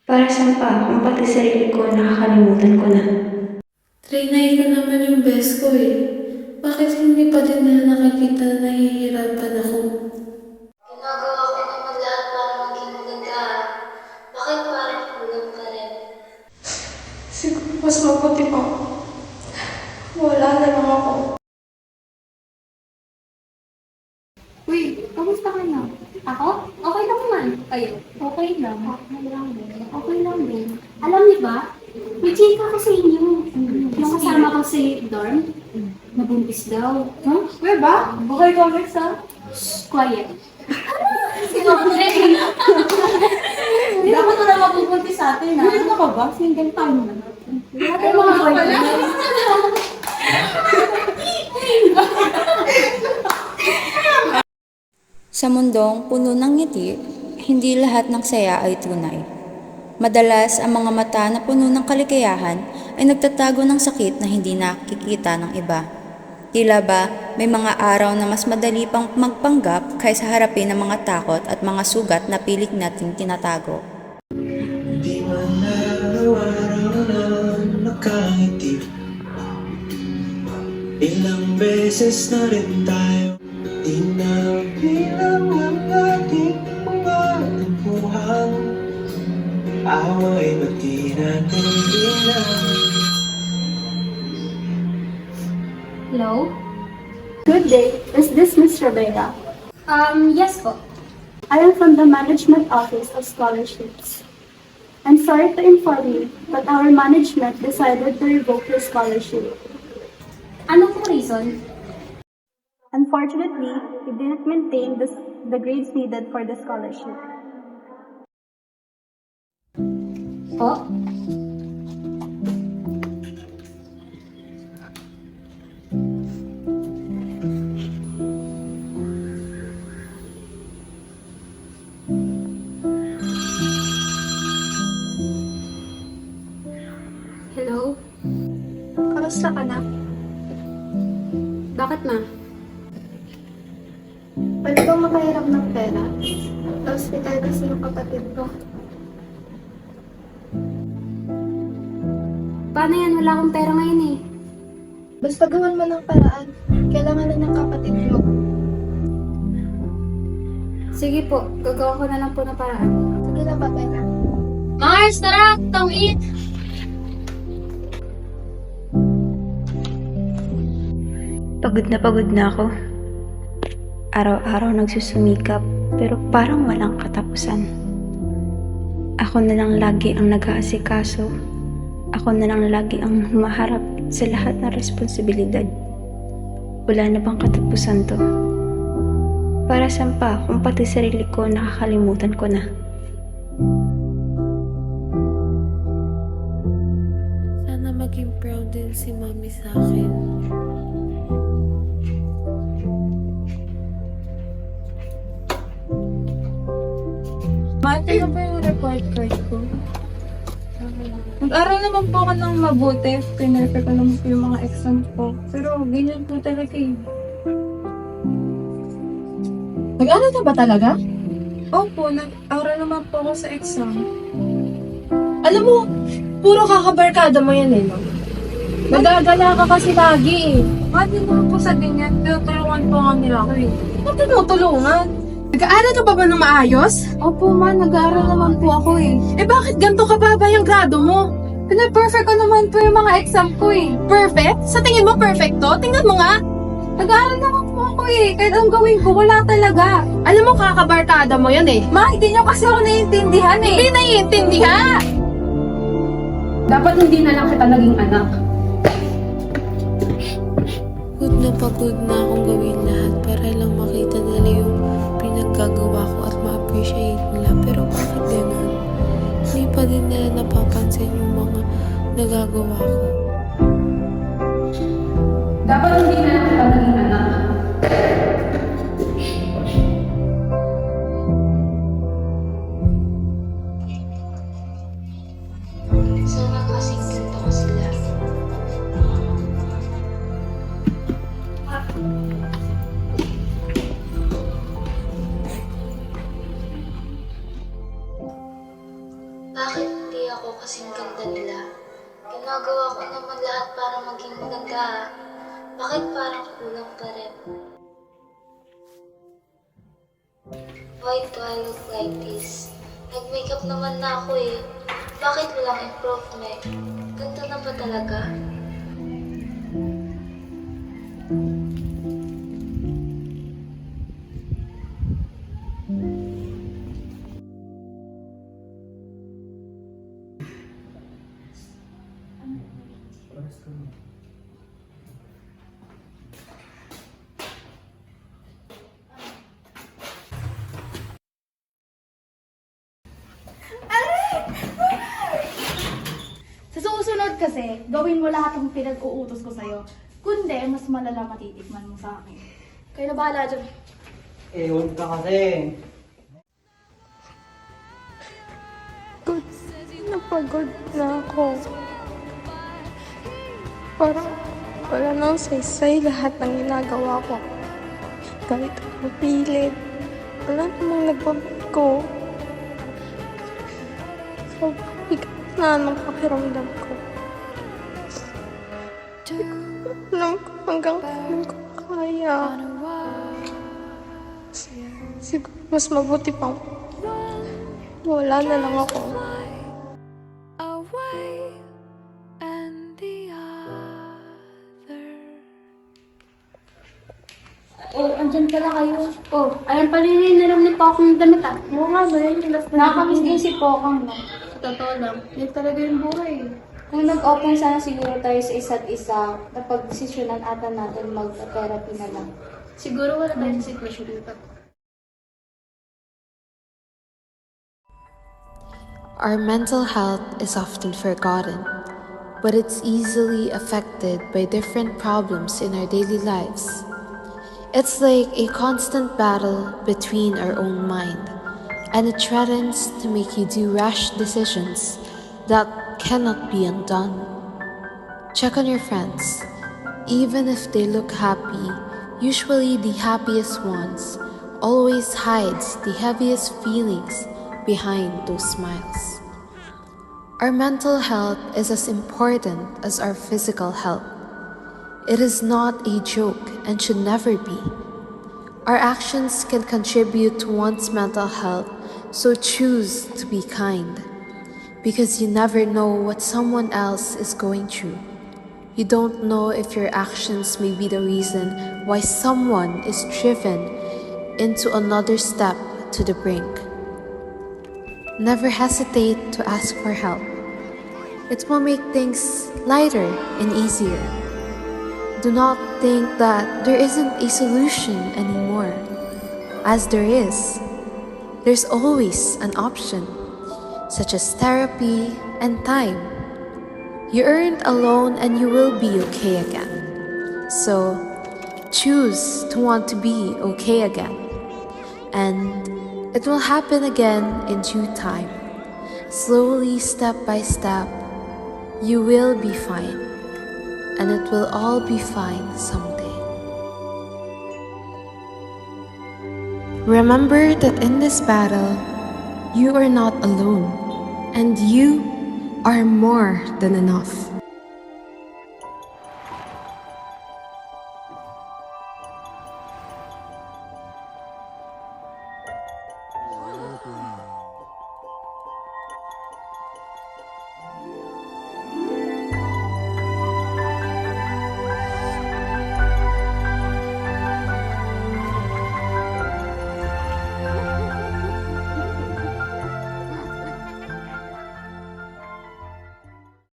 Para saan pa kung pati sarili ko nakakalimutan ko na. Trinay ko naman yung best ko eh. Bakit hindi pa din nila nakikita na nahihirapan ako? Ginagawa ko naman lahat para maging maganda. Bakit parang kulang pa rin? Siguro mas mabuti pa. Wala na lang ako. Uy, kamusta ka na? Ako? Okay lang naman. Kayo? Okay lang. Okay lang din. Okay lang din. Alam niyo ba, may chika ko sa inyo. Yung kasama ko sa dorm, nabuntis daw. Huh? Where ba? Bukay comments ha? Shh, quiet. Dapat wala mabubuntis sa atin, ha? Ano ka ba? Single time na. Lahat ay mga boyfriend. Sa mundong puno ng ngiti, hindi lahat ng saya ay tunay. Madalas, ang mga mata na puno ng kaligayahan ay nagtatago ng sakit na hindi nakikita ng iba. Tila ba, may mga araw na mas madali pang magpanggap kaysa harapin ang mga takot at mga sugat na pilit nating tinatago. Di man araw-araw na nakangiti. Ilang beses na rin tayo inabilang ang ating mga tampuhan. Away ba't di natin bilang? Hello? Good day. Is this Ms. Rebecca? Yes po. I am from the Management Office of Scholarships. I'm sorry to inform you, but our management decided to revoke your scholarship. Ano po reason? Unfortunately, you didn't maintain the grades needed for the scholarship. Po? Hello? Kamusta ka na? Bakit ma? Pwede bang makahiram ng pera? Sa hospital kasi yung kapatid ko. Paano yan? Wala akong pera ngayon eh. Basta gawan mo ng paraan. Kailangan na ng kapatid mo. Sige po, gagawa ko na lang po ng paraan. Sige na, bye-bye na. Mars, tara! Come eat! Pagod na ako. Araw-araw nagsusumikap pero parang walang katapusan. Ako na lang lagi ang nag-aasikaso. Ako na lang lagi ang humaharap sa lahat ng responsibilidad. Wala na bang katapusan to? Para saan pa kung pati sarili ko nakakalimutan ko na? Sana maging proud din si Mami sa akin. Mati na ba yung report card ko? Nag-aral naman po ako ng mabuti. Pinepe ko naman po yung mga exam ko. Pero ganyan po talaga eh. Nag-aral ka ba talaga? Opo, nag-aral naman po ako sa exam. Alam mo, puro kakabarkada mo yan eh, no? Nagagala ka kasi lagi eh. Mati naman po sa ganyan. Tinutulungan po nga nila ako eh. Ba't mo tulungan? Nag-aaral ka ba ng maayos? Opo ma, nag-aaral naman po ako eh. Eh bakit ganito ka ba yung grado mo? Pina-perfect ko naman po yung mga exam ko eh. Perfect? Sa tingin mo perfect to? Tingnan mo nga. Nag-aaral naman po ako eh. Kahit ang gawin ko, wala talaga. Alam mo, kakabarkada mo yan eh. Ma, hindi niyo kasi ako naiintindihan eh. Hindi naiintindihan! Dapat hindi na lang kita naging anak. Pagod na akong gawin lahat para lang makita nila yung pinaggagawa ko at ma-appreciate nila. Pero bakit ganun? Hindi pa din nila napapansin yung mga nagagawa ko. Dapat hindi na lang kita naging anak. Sana kasing ganito ko sila. Bakit ako kasing ganda nila. Ginagawa ko naman lahat para maging maganda. Bakit parang kulang pa rin? Why do I look like this? Nag-makeup naman na ako eh. Bakit walang improvement? Ganito na ba talaga? Sa susunod kasi, gawin mo lahat ng pinag-uutos ko sa'yo. Kundi, mas malala matitikman mo sa akin. Kayo na bahala dyan. Ewan ka kasi. Napagod na ako. Parang wala nang saysay lahat ng ginagawa ko. Kahit ako pilit, wala namang nagbabago. Sobrang bigat na ng pakiramdam ko. Alam ko hanggang kailan ko kaya. Siguro mas mabuti pang wala na lang ako. Oh, andyan pala kayo. Oh, ayan pala yung nilam ni Pokang damit ah. Oo nga ba yun? Nakakamiss din si Pokang, no? Sa totoo lang, yun talaga yung buhay. Kung nag-open sana siguro tayo sa isa't isa, napag-desisyonan ata natin mag-therapy na lang. Siguro wala tayo sa sitwasyon dito. Our mental health is often forgotten, but it's easily affected by different problems in our daily lives. It's like a constant battle between our own mind, and it threatens to make you do rash decisions that cannot be undone. Check on your friends. Even if they look happy, usually the happiest ones always hides the heaviest feelings behind those smiles. Our mental health is as important as our physical health. It is not a joke and should never be. Our actions can contribute to one's mental health, so choose to be kind. Because you never know what someone else is going through. You don't know if your actions may be the reason why someone is driven into another step to the brink. Never hesitate to ask for help. It will make things lighter and easier. Do not think that there isn't a solution anymore. As there is, there's always an option, such as therapy and time. You aren't alone and you will be okay again. So, choose to want to be okay again. And it will happen again in due time. Slowly, step by step, you will be fine. And it will all be fine someday. Remember that in this battle, you are not alone, and you are more than enough.